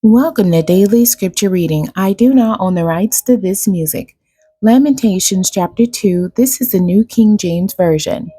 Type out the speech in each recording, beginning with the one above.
Welcome to Daily Scripture Reading. I do not own the rights to this music. Lamentations chapter 2. This is the New King James Version.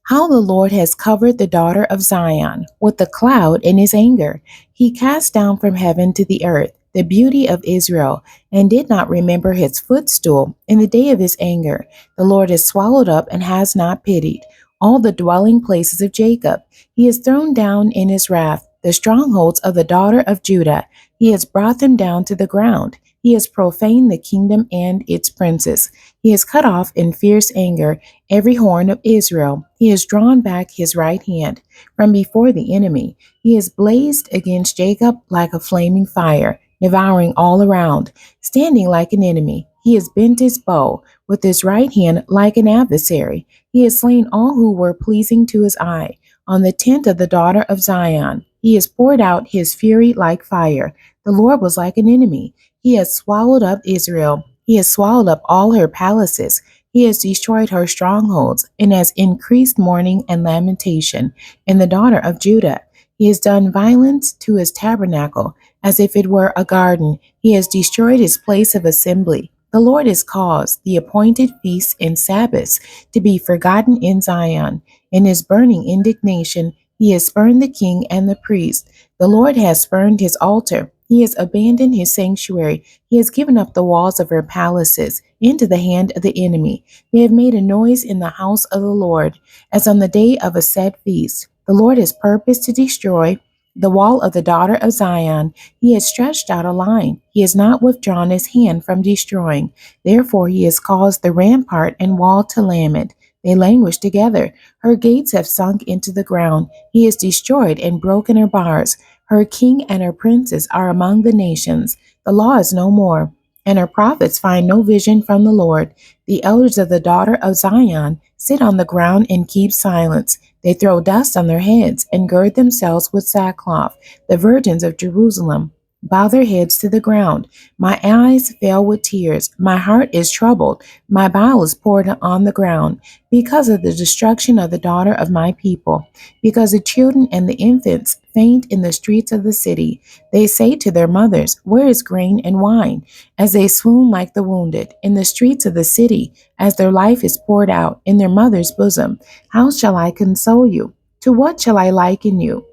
How the Lord has covered the daughter of Zion with a cloud in his anger. He cast down from heaven to the earth the beauty of Israel, and did not remember his footstool in the day of his anger. The Lord has swallowed up and has not pitied all the dwelling places of Jacob. He has thrown down in his wrath the strongholds of the daughter of Judah. He has brought them down to the ground. He has profaned the kingdom and its princes. He has cut off in fierce anger every horn of Israel. He has drawn back his right hand from before the enemy. He has blazed against Jacob like a flaming fire, devouring all around, standing like an enemy. He has bent his bow with his right hand like an adversary. He has slain all who were pleasing to his eye. On the tent of the daughter of Zion, he has poured out his fury like fire. The Lord was like an enemy. He has swallowed up Israel. He has swallowed up all her palaces. He has destroyed her strongholds and has increased mourning and lamentation in the daughter of Judah. He has done violence to his tabernacle as if it were a garden. He has destroyed his place of assembly. The Lord has caused the appointed feasts and Sabbaths to be forgotten in Zion. In his burning indignation, he has spurned the king and the priest. The Lord has spurned his altar. He has abandoned his sanctuary. He has given up the walls of her palaces into the hand of the enemy. They have made a noise in the house of the Lord, as on the day of a set feast. The Lord has purposed to destroy the wall of the daughter of Zion. He has stretched out a line. He has not withdrawn his hand from destroying. Therefore he has caused the rampart and wall to lament. They languish together. Her gates have sunk into the ground. He has destroyed and broken her bars. Her king and her princes are among the nations. The law is no more, and her prophets find no vision from the Lord. The elders of the daughter of Zion sit on the ground and keep silence. They throw dust on their heads and gird themselves with sackcloth. The virgins of Jerusalem bow their heads to the ground. My eyes fail with tears. My heart is troubled. My bile is poured on the ground because of the destruction of the daughter of my people, because the children and the infants faint in the streets of the city. They say to their mothers, "Where is grain and wine?" As they swoon like the wounded in the streets of the city, as their life is poured out in their mother's bosom. How shall I console you? To what shall I liken you?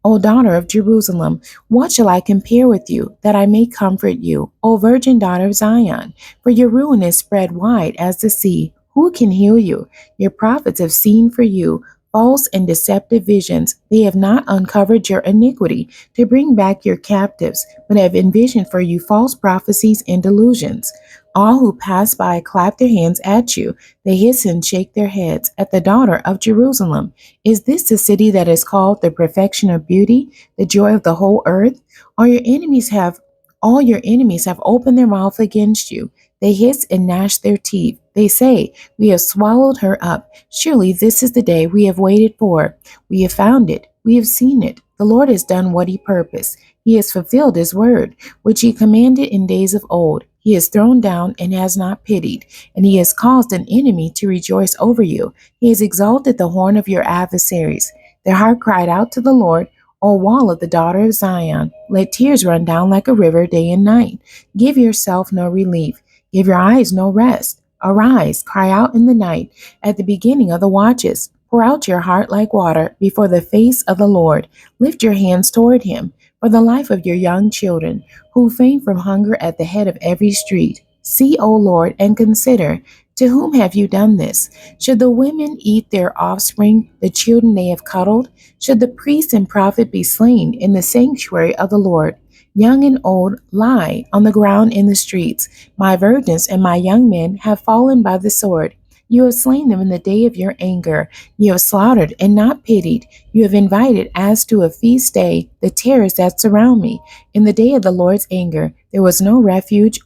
O daughter of Jerusalem, what shall I compare with you, that I may comfort you, O virgin daughter of Zion? For your ruin is spread wide as the sea. Who can heal you? Your prophets have seen for you false and deceptive visions. They have not uncovered your iniquity to bring back your captives, but have envisioned for you false prophecies and delusions. All who pass by clap their hands at you. They hiss and shake their heads at the daughter of Jerusalem. Is this the city that is called the perfection of beauty, the joy of the whole earth? All your enemies have opened their mouth against you. They hiss and gnash their teeth. They say, "We have swallowed her up. Surely this is the day we have waited for. We have found it. We have seen it. The Lord has done what he purposed. He has fulfilled his word, which he commanded in days of old. He has thrown down and has not pitied, and he has caused an enemy to rejoice over you. He has exalted the horn of your adversaries. Their heart cried out to the Lord, O wall of the daughter of Zion. Let tears run down like a river day and night. Give yourself no relief. Give your eyes no rest. Arise, cry out in the night, at the beginning of the watches. Pour out your heart like water before the face of the Lord. Lift your hands toward him for the life of your young children, who faint from hunger at the head of every street. See, O Lord, and consider, to whom have you done this? Should the women eat their offspring, the children they have cuddled? Should the priest and prophet be slain in the sanctuary of the Lord? Young and old lie on the ground in the streets. My virgins and my young men have fallen by the sword. You have slain them in the day of your anger. You have slaughtered and not pitied. You have invited as to a feast day the terrors that surround me. In the day of the Lord's anger, there was no refugee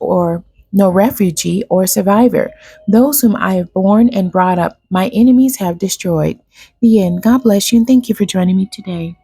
or survivor. Those whom I have borne and brought up, my enemies have destroyed. The end. God bless you and thank you for joining me today.